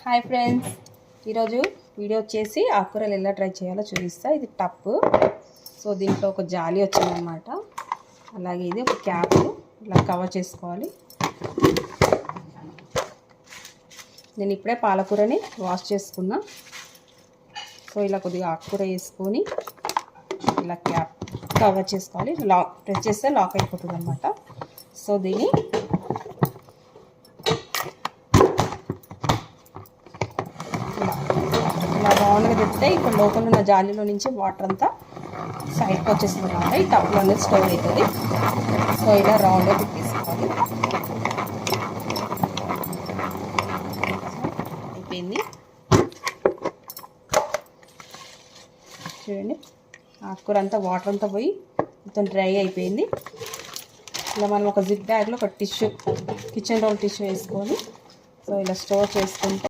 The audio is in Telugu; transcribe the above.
హాయ్ ఫ్రెండ్స్, ఈరోజు వీడియో వచ్చేసి ఆకుకూరలు ఎలా ట్రై చేయాలో చూపిస్తా. ఇది టప్పు. సో దీంట్లో ఒక జాలి వచ్చిందన్నమాట. అలాగే ఇది ఒక క్యాప్ ఇలా కవర్ చేసుకోవాలి. నేను ఇప్పుడే పాలకూరని వాష్ చేసుకున్నా. సో ఇలా కొద్దిగా ఆకుకూర వేసుకొని ఇలా క్యాప్ కవర్ చేసుకోవాలి. లాక్ ప్రెస్ చేస్తే లాక్ అయిపోతుంది అన్నమాట. సో దీన్ని ఇలా రౌండ్గా తిప్పితే ఇక్కడ లోపల ఉన్న జాలీలో నుంచి వాటర్ అంతా సైడ్కి వచ్చేస్తుంది అన్నమాట. ఈ టప్లో అనేది స్టోర్ అవుతుంది. సో ఇలా రౌండ్గా తిప్పేసుకోవాలి. అయిపోయింది. చూడండి, ఆకుకూర అంతా వాటర్ అంతా పోయి మొత్తం డ్రై అయిపోయింది. ఇలా మనం ఒక జిప్ బ్యాగ్లో ఒక టిష్యూ, కిచెన్ రోల్ టిష్యూ వేసుకొని సో ఇలా స్టోర్ చేసుకుంటే